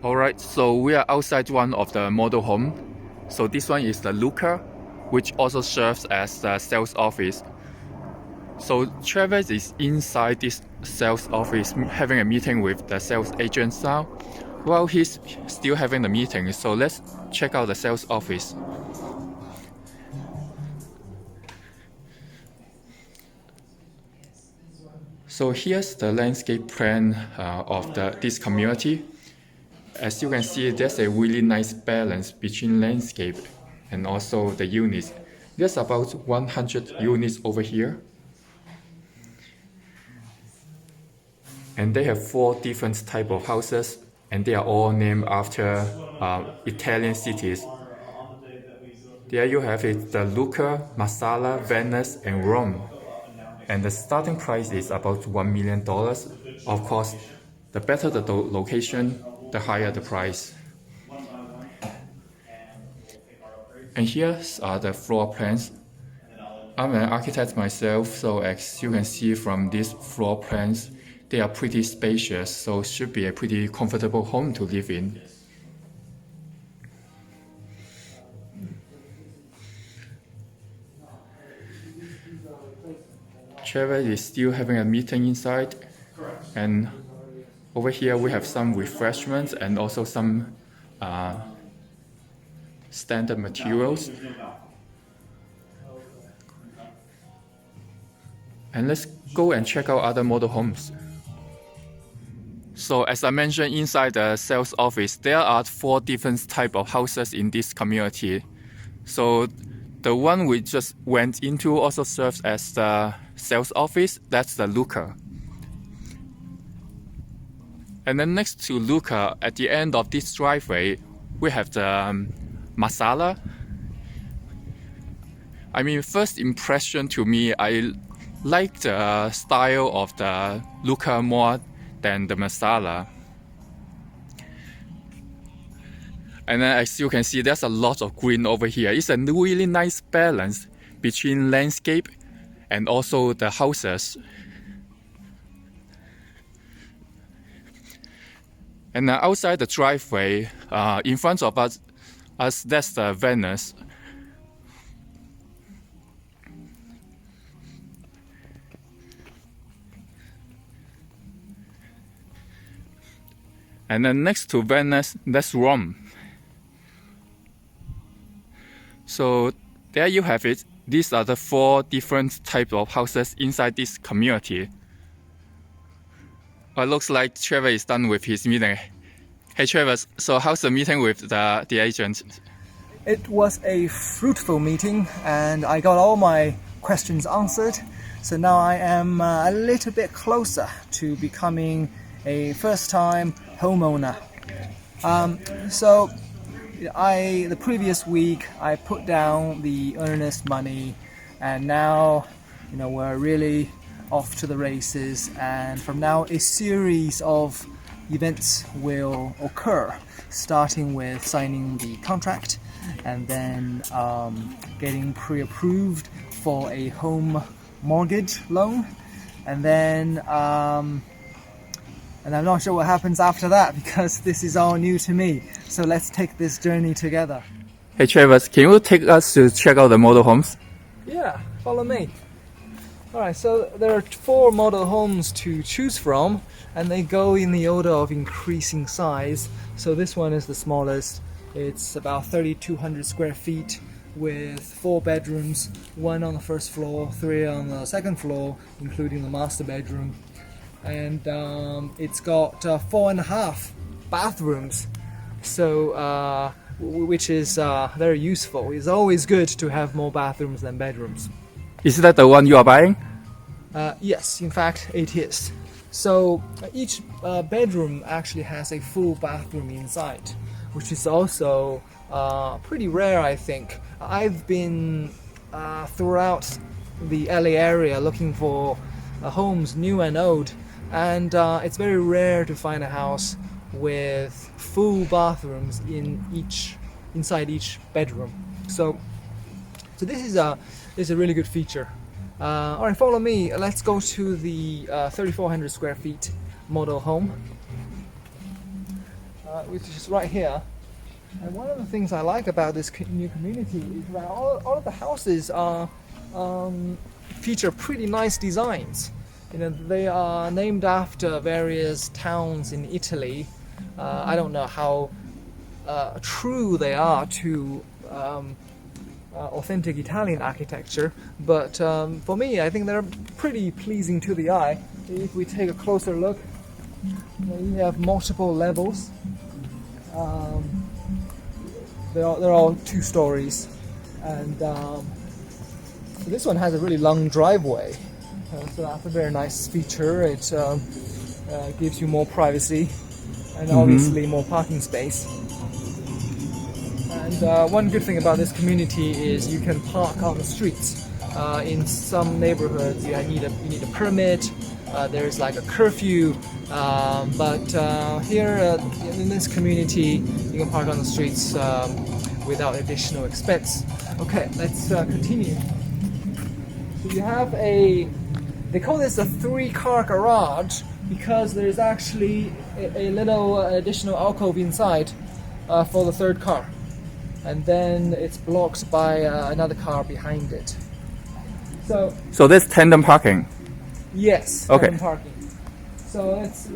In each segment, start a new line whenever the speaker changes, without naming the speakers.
Alright, so we are outside one of the model home. So this one is the Lucca, which also serves as the sales office. So Travis is inside this sales office having a meeting with the sales agents now. While he's still having the meeting, so let's check out the sales office. So here's the landscape plan of this community. As you can see, there's a really nice balance between landscape and also the units. There's about 100 units over here. And they have 4 different types of houses, and they are all named after Italian cities. There you have it, the Lucca, Marsala, Venice, and Rome. And the starting price is about $1 million. Of course, the better the location, the higher the price. And here are the floor plans. I'm an architect myself, so as you can see from these floor plans, they are pretty spacious, so it should be a pretty comfortable home to live in. Trevor is still having a meeting inside, and over here we have some refreshments and also some standard materials. And let's go and check out other model homes. So as I mentioned, inside the sales office, there are 4 different types of houses in this community. So the one we just went into also serves as the sales office. That's the Lucca. And then next to Lucca, at the end of this driveway, we have the Marsala. I mean, first impression to me, I like the style of the Lucca more than the Marsala. And then as you can see, there's a lot of green over here. It's a really nice balance between landscape and also the houses. And outside the driveway, in front of us that's the Venice. And then next to Venice, that's Rome. So there you have it. These are the 4 different types of houses inside this community. It looks like Trevor is done with his meeting. Hey Trevor, so how's the meeting with the agent?
It was a fruitful meeting and I got all my questions answered. So now I am a little bit closer to becoming a first-time homeowner. The previous week I put down the earnest money, and now we're really off to the races, and from now a series of events will occur, starting with signing the contract and then getting pre-approved for a home mortgage loan, and then and I'm not sure what happens after that because this is all new to me. So let's take this journey together.
Hey Travis, can you take us to check out the model homes?
Yeah, follow me. Alright, so there are 4 model homes to choose from, and they go in the order of increasing size. So this one is the smallest. It's about 3,200 square feet with 4 bedrooms, 1 on the first floor, 3 on the second floor, including the master bedroom. And it's got 4.5 bathrooms, so which is very useful. It's always good to have more bathrooms than bedrooms.
Is that the one you are buying?
Yes, in fact it is. So each bedroom actually has a full bathroom inside, which is also pretty rare, I think. I've been throughout the LA area looking for homes, new and old, and it's very rare to find a house with full bathrooms inside each bedroom. So this is a really good feature. All right, follow me. Let's go to the 3,400 square feet model home. which is right here. And one of the things I like about this new community is that all of the houses are feature pretty nice designs. You know, they are named after various towns in Italy. I don't know how true they are to authentic Italian architecture, but for me, I think they're pretty pleasing to the eye. If we take a closer look, you have multiple levels. They're all 2 stories, and so this one has a really long driveway. So that's a very nice feature. It gives you more privacy and obviously more parking space. And one good thing about this community is you can park on the streets. In some neighborhoods, you need a permit. There's like a curfew, but here in this community, you can park on the streets without additional expense. Okay, let's continue. So you have they call this a 3-car garage because there's actually a little additional alcove inside for the 3rd car. And then it's blocked by another car behind it.
So that's tandem parking?
Yes,
okay.
Tandem parking. So it's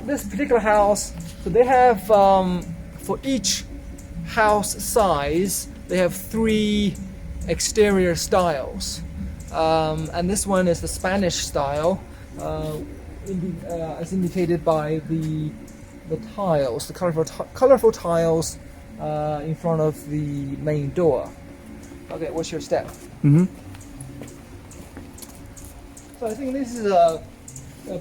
this particular house, so they have, for each house size, they have 3 exterior styles. And this one is the Spanish style, as indicated by the tiles, the colorful tiles in front of the main door. Okay, what's your step? So I think this is a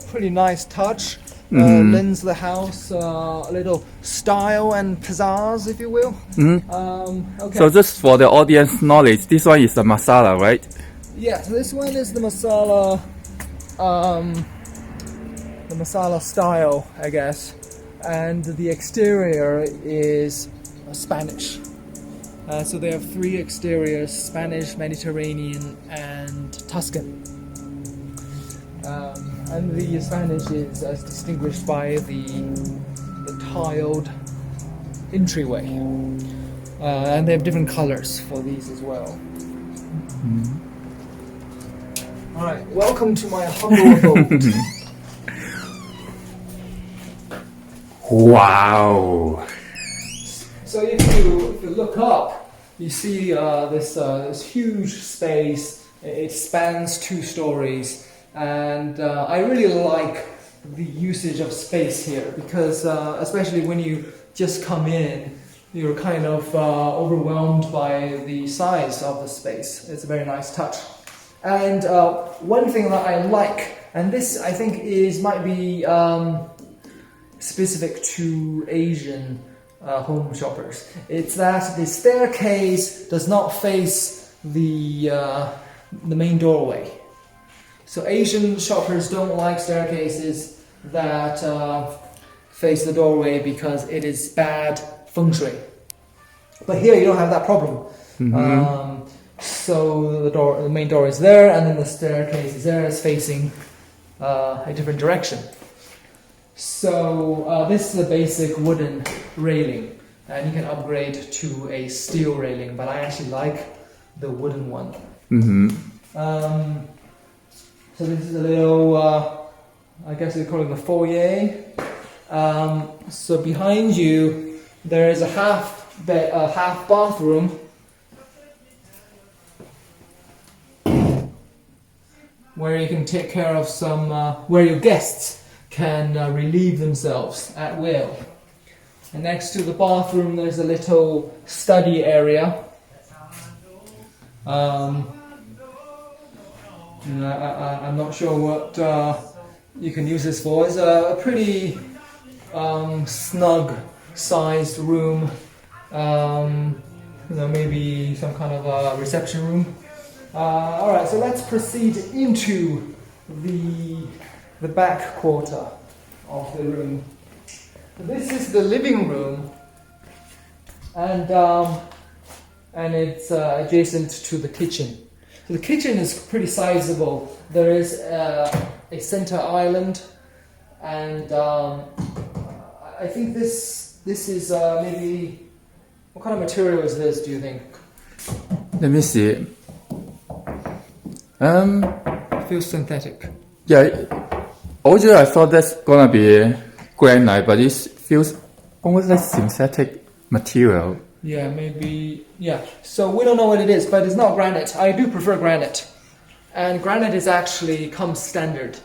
pretty nice touch. Lends the house a little style and pizzazz, if you will. Okay.
So just for the audience knowledge, this one is the Marsala, right?
Yeah, so this one is the Marsala style, I guess, and the exterior is Spanish. So they have 3 exteriors: Spanish, Mediterranean, and Tuscan. And the Spanish is as distinguished by the tiled entryway, and they have different colors for these as well. All right, welcome to my humble abode.
Wow!
So if you look up, you see this huge space. It spans 2 stories, and I really like the usage of space here because, especially when you just come in, you're kind of overwhelmed by the size of the space. It's a very nice touch. And one thing that I like, and this I think might be specific to Asian home shoppers, it's that the staircase does not face the main doorway. So Asian shoppers don't like staircases that face the doorway because it is bad feng shui. But here you don't have that problem. So the main door is there, and then the staircase is there. It's facing a different direction. So this is a basic wooden railing, and you can upgrade to a steel railing. But I actually like the wooden one. So this is a little, I guess they call it the foyer. So behind you, there is a half bathroom. Where you can take care of some, where your guests can relieve themselves at will. And next to the bathroom, there's a little study area. I'm not sure what you can use this for. It's a pretty snug sized room. Maybe some kind of a reception room. Alright, so let's proceed into the back quarter of the room. This is the living room, and it's adjacent to the kitchen. So the kitchen is pretty sizable. There is a center island, and I think this is maybe, what kind of material is this, do you think?
Let me see.
It feels synthetic.
Yeah, originally I thought that's gonna be granite, but it feels almost like synthetic material.
Yeah, maybe, yeah. So we don't know what it is, but it's not granite. I do prefer granite. And granite is actually comes standard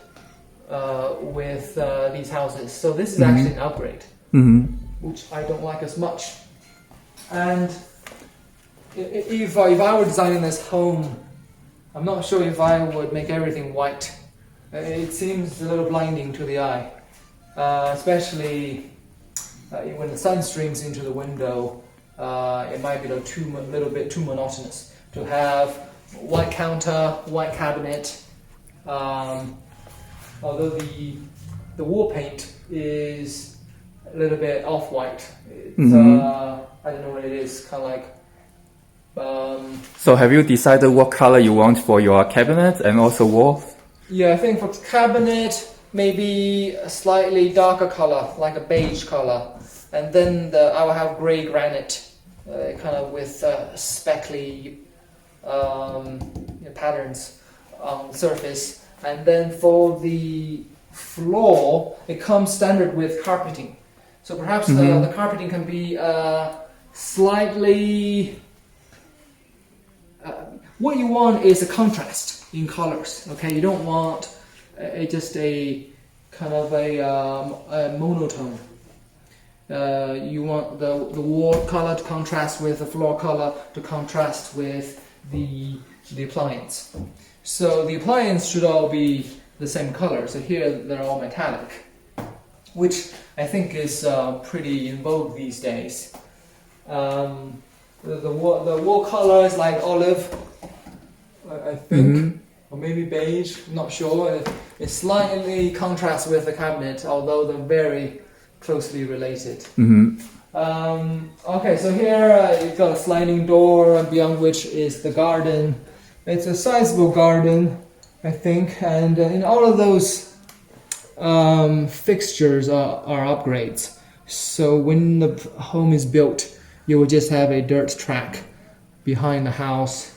with these houses. So this is actually an upgrade, which I don't like as much. And if I were designing this home, I'm not sure if I would make everything white. It seems a little blinding to the eye, especially when the sun streams into the window. It might be a little bit too monotonous to have white counter, white cabinet. Although the wall paint is a little bit off-white. It's, I don't know what it is, kind of like.
So have you decided what color you want for your cabinet and also walls?
Yeah, I think for cabinet, maybe a slightly darker color, like a beige color. And then I will have gray granite, kind of with speckly patterns on the surface. And then for the floor, it comes standard with carpeting. So perhaps the carpeting can be slightly... what you want is a contrast in colors. Okay, you don't want just a kind of a monotone. You want the wall color to contrast with the floor color to contrast with the appliance. So the appliance should all be the same color. So here they're all metallic, which I think is pretty in vogue these days. The wall color is like olive, I think, or maybe beige, I'm not sure. It slightly contrasts with the cabinet, although they're very closely related. Okay, so here you've got a sliding door, beyond which is the garden. It's a sizable garden, I think, and in all of those fixtures are upgrades. So when the home is built, you will just have a dirt track behind the house,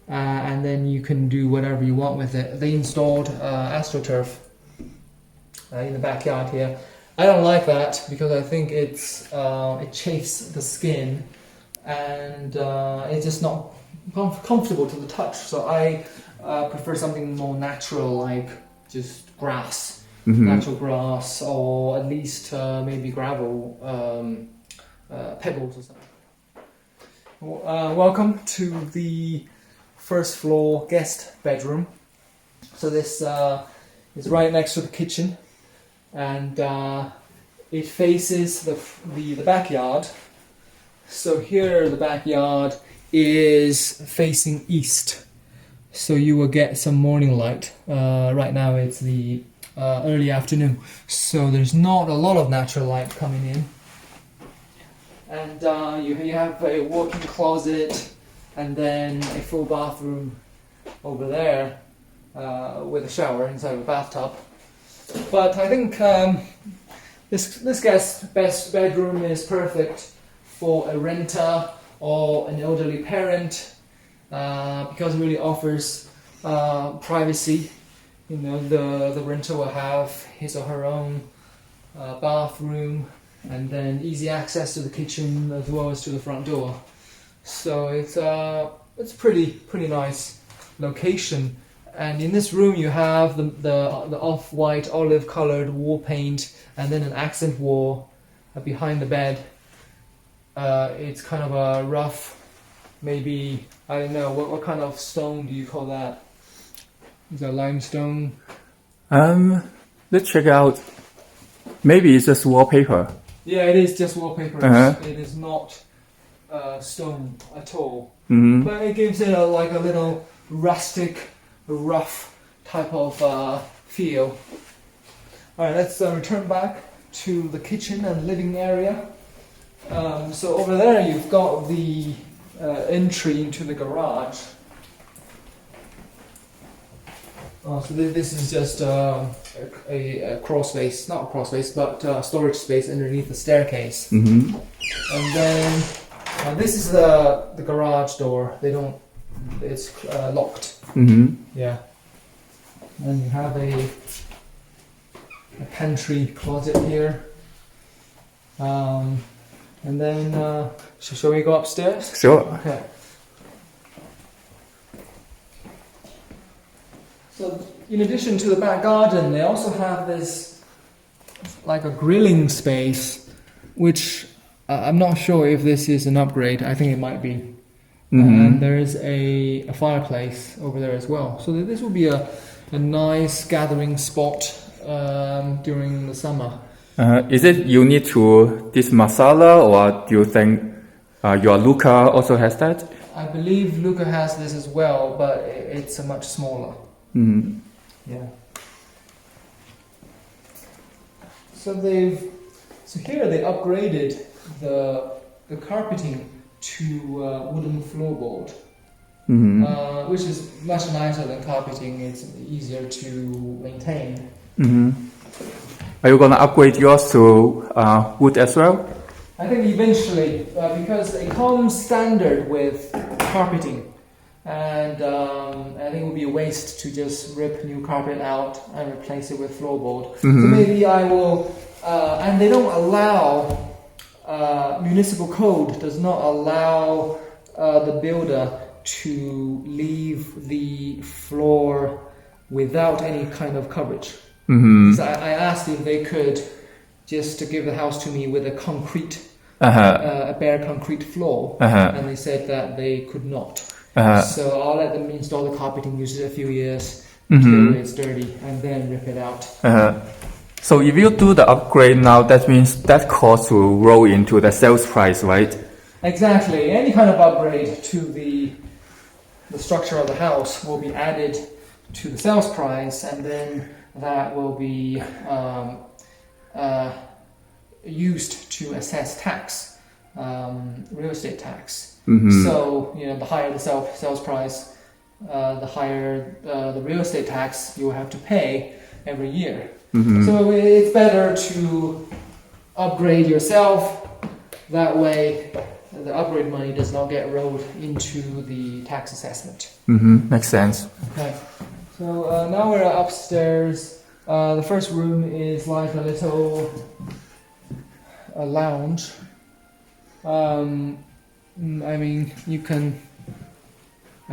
and then you can do whatever you want with it. They installed AstroTurf in the backyard here. I don't like that because I think it chafes the skin, and it's just not comfortable to the touch. So I prefer something more natural, like just grass, natural grass, or at least maybe gravel, pebbles or something. Welcome to the first floor guest bedroom. So this is right next to the kitchen, and it faces the backyard. So here the backyard is facing east, so you will get some morning light. Right now it's the early afternoon, so there's not a lot of natural light coming in. And you have a walk-in closet, and then a full bathroom over there with a shower inside of a bathtub. But I think this guest's best bedroom is perfect for a renter or an elderly parent, because it really offers privacy. You know, the renter will have his or her own bathroom, and then easy access to the kitchen as well as to the front door. So it's pretty nice location. And in this room you have the off-white olive colored wall paint, and then an accent wall behind the bed. It's kind of a rough, maybe, I don't know, what kind of stone do you call that? Is that limestone?
Let's check out. Maybe it's just wallpaper.
Yeah, it is just wallpaper. It is not stone at all. But it gives it like a little rustic, rough type of feel. Alright, let's return back to the kitchen and living area. So over there you've got the entry into the garage. So this is just a crawl space, not a crawl space, but storage space underneath the staircase.
Mm-hmm.
And then this is the garage door. It's locked.
Mm-hmm.
Yeah. And you have a pantry closet here. And then, shall we go upstairs?
Sure.
Okay. So, in addition to the back garden, they also have this, like a grilling space, which I'm not sure if this is an upgrade. I think it might be.
Mm-hmm.
And there is a fireplace over there as well. So this will be a nice gathering spot during the summer.
Is it unique to this Marsala, or do you think your Lucca also has that?
I believe Lucca has this as well, but it's a much smaller.
Mm-hmm.
Yeah. So here they upgraded the carpeting to wooden floorboard,
Mm-hmm.
which is much nicer than carpeting. It's easier to maintain.
Mm-hmm. Are you gonna upgrade yours to wood as well?
I think eventually, because it comes standard with carpeting, and I think it would be a waste to just rip new carpet out and replace it with floorboard. So maybe I will, and they don't allow, municipal code does not allow the builder to leave the floor without any kind of coverage.
Mm-hmm.
So I asked if they could just to give the house to me with a concrete, a bare concrete floor, and they said that they could not. So I'll let them install the carpeting, use it a few years until it's dirty, and then rip it out.
So if you do the upgrade now, that means that cost will roll into the sales price, right?
Exactly. Any kind of upgrade to the structure of the house will be added to the sales price, and then that will be used to assess tax, real estate tax.
Mm-hmm.
So, the higher the sales price, the higher the real estate tax you will have to pay every year.
Mm-hmm.
So it's better to upgrade yourself. That way, the upgrade money does not get rolled into the tax assessment.
Mm-hmm. Makes sense.
Okay. So now we're upstairs. The first room is like a little lounge. I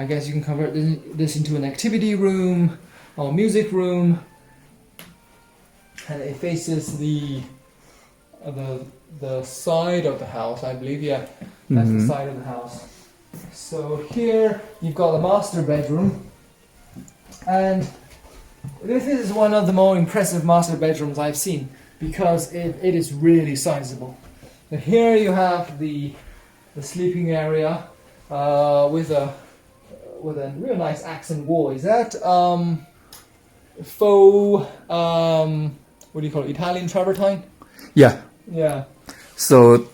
guess you can convert this into an activity room or music room, and it faces the side of the house, I believe. Yeah, that's the side of the house. So here you've got the master bedroom, and this is one of the more impressive master bedrooms I've seen because it is really sizable. So here you have the sleeping area with a real nice accent wall. Is that faux what do you call it? Italian travertine?
Yeah.
Yeah.
So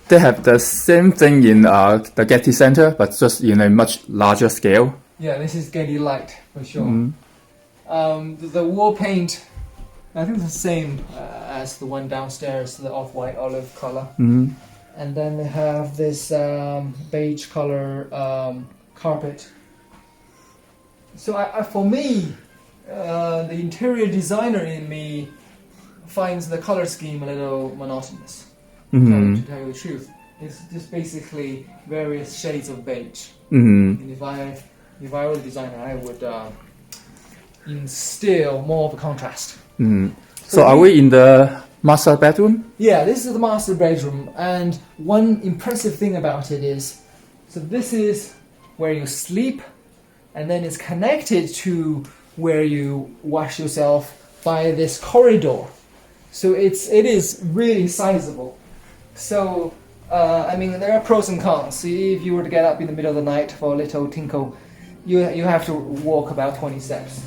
they have the same thing in the Getty Center, but just in a much larger scale.
Yeah, this is Getty Light for sure. The wall paint, I think it's the same as the one downstairs, the off-white olive color. And then they have this beige color carpet. So for me, the interior designer in me finds the color scheme a little monotonous. To tell you the truth, it's just basically various shades of beige. And if I were the designer, I would instill more of a contrast.
So are we in the master bedroom?
Yeah, this is the master bedroom, and one impressive thing about it is, so this is where you sleep, and then it's connected to where you wash yourself by this corridor. So it is really sizable. So there are pros and cons. So if you were to get up in the middle of the night for a little tinkle, you have to walk about 20 steps.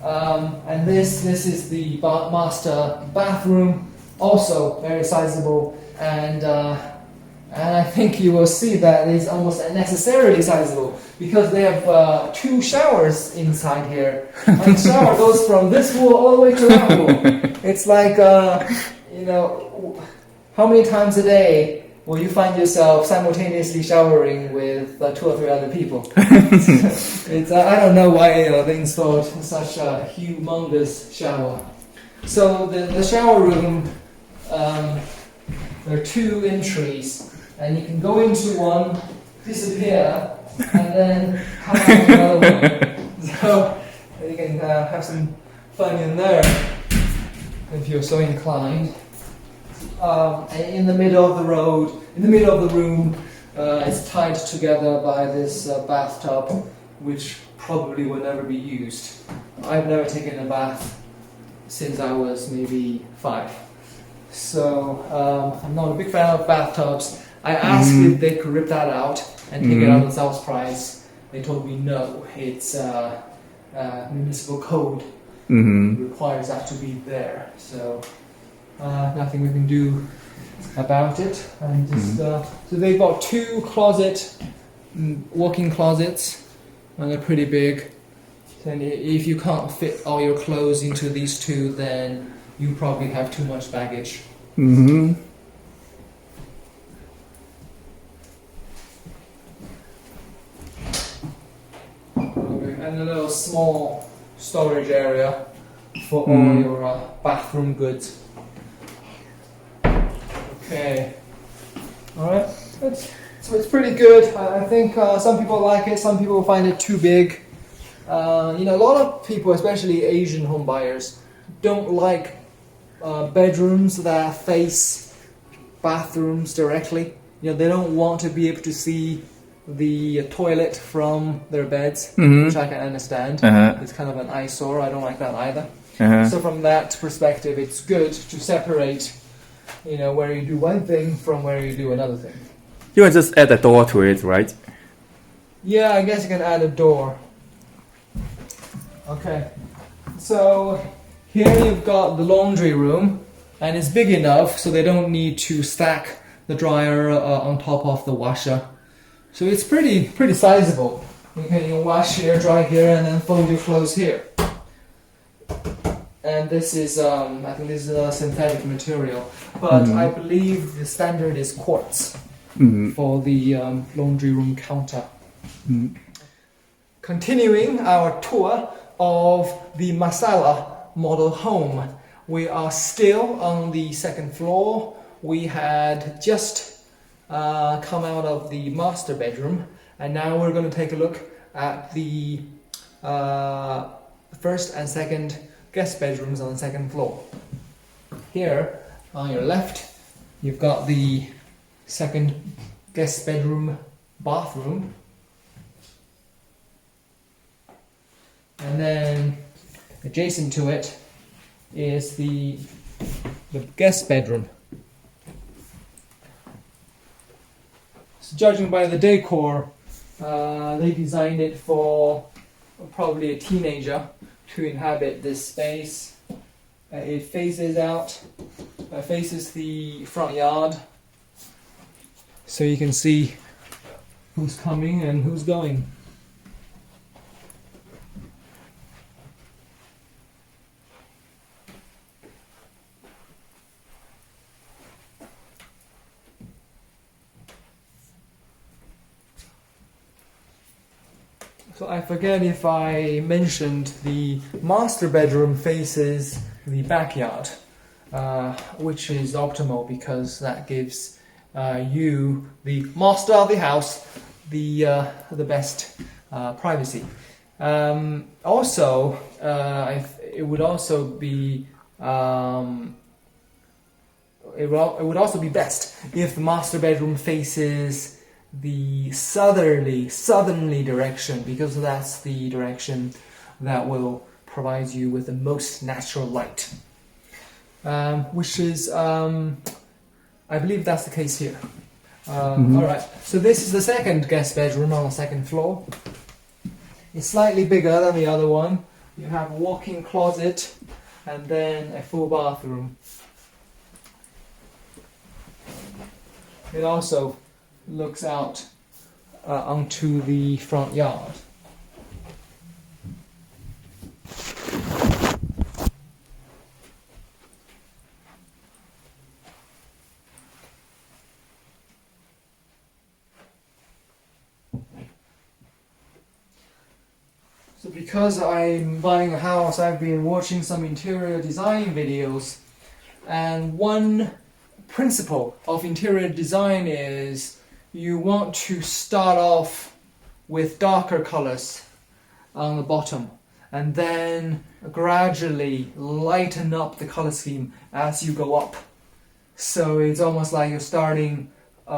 And this is the master bathroom, also very sizable, and And I think you will see that it's almost unnecessarily sizable because they have 2 showers inside here. And the shower goes from this wall all the way to that wall. It's like, you know, how many times a day will you find yourself simultaneously showering with 2 or 3 other people? It's I don't know why they installed such a humongous shower. So the shower room, there are 2 entries. And you can go into one, disappear, and then come out another one. So you can have some fun in there if you're so inclined. And in the middle of the road, in the middle of the room, it's tied together by this bathtub, which probably will never be used. I've never taken a bath since I was maybe 5. So I'm not a big fan of bathtubs. I asked if they could rip that out and take it out of sales price. They told me no, it's municipal code requires that to be there. So nothing we can do about it. And just so they've got 2 walk-in closets, and they're pretty big. And if you can't fit all your clothes into these 2, then you probably have too much baggage. And a little small storage area for all your bathroom goods. Okay. Alright. So it's pretty good. I think some people like it, some people find it too big. You know, a lot of people, especially Asian home buyers, don't like bedrooms that face bathrooms directly. You know, they don't want to be able to see the toilet from their beds, which I can understand. It's kind of an eyesore. I don't like that either. So from that perspective, it's good to separate, you know, where you do one thing from where you do another thing.
You can just add a door to it, right?
Yeah, I guess you can add a door. Okay, so here you've got the laundry room, and it's big enough so they don't need to stack the dryer on top of the washer. So it's pretty sizable. You can wash here, dry here, and then fold your clothes here. And this is, I think this is a synthetic material, but I believe the standard is quartz for the laundry room counter. Continuing our tour of the Marsala model home, we are still on the 2nd floor. We had just come out of the master bedroom, and now we're going to take a look at the 1st and 2nd guest bedrooms on the 2nd floor. Here on your left, you've got the 2nd guest bedroom bathroom, and then adjacent to it is the guest bedroom. Judging by the decor, they designed it for probably a teenager to inhabit this space. It faces faces the front yard, so you can see who's coming and who's going. So I forget if I mentioned the master bedroom faces the backyard, which is optimal because that gives you, the master of the house, the best privacy. Also, it would also be best if the master bedroom faces the southerly direction, because that's the direction that will provide you with the most natural light, which is I believe that's the case here. Alright, so this is the 2nd guest bedroom on the 2nd floor. It's slightly bigger than the other one. You have a walk-in closet and then a full bathroom. it also looks out onto the front yard. So because I'm buying a house, I've been watching some interior design videos, and one principle of interior design is you want to start off with darker colors on the bottom and then gradually lighten up the color scheme as you go up. So it's almost like you're starting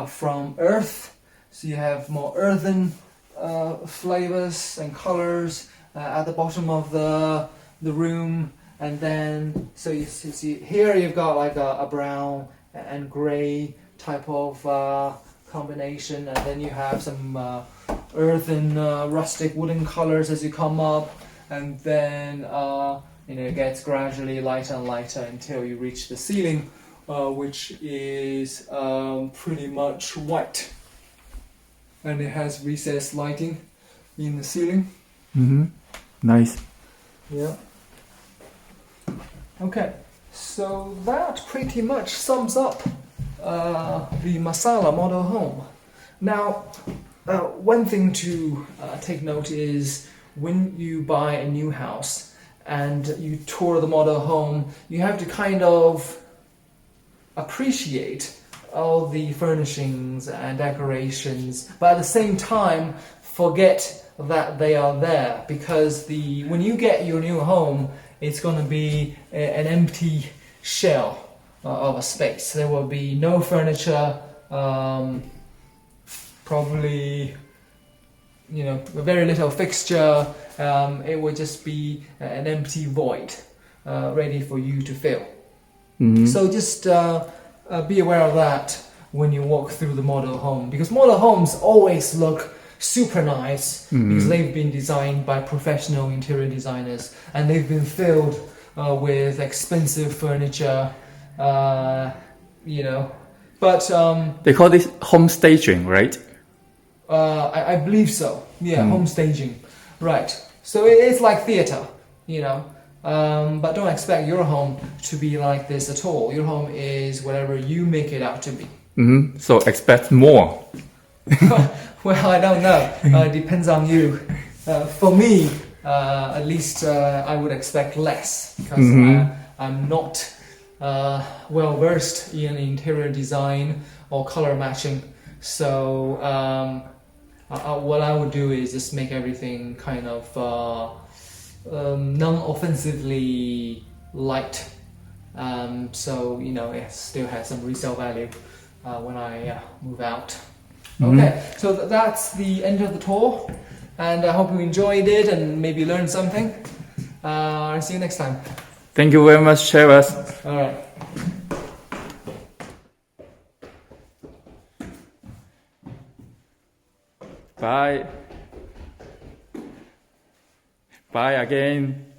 from earth, so you have more earthen flavors and colors at the bottom of the room, and then so you see here you've got like a brown and gray type of combination, and then you have some earthen rustic wooden colors as you come up, and then it gets gradually lighter and lighter until you reach the ceiling, which is pretty much white, and it has recessed lighting in the ceiling.
Nice.
Yeah. Okay, so that pretty much sums up the Marsala model home. Now, one thing to take note is when you buy a new house and you tour the model home, you have to kind of appreciate all the furnishings and decorations, but at the same time forget that they are there, because when you get your new home, it's going to be an empty shell of a space. There will be no furniture, probably very little fixture. It will just be an empty void ready for you to fill. So just be aware of that when you walk through the model home, because model homes always look super nice because they've been designed by professional interior designers, and they've been filled with expensive furniture, but
They call this home staging, right?
I believe so. Yeah, home staging, right? So it's like theater, but don't expect your home to be like this at all. Your home is whatever you make it out to be.
So expect more.
Well, I don't know. It depends on you. For me, at least I would expect less, because I'm not well versed in interior design or color matching. So what I would do is just make everything kind of non-offensively light. So it still has some resale value when I move out. Okay, so that's the end of the tour, and I hope you enjoyed it and maybe learned something. I'll see you next time.
Thank you very much, Travis.
All right.
Bye. Bye again.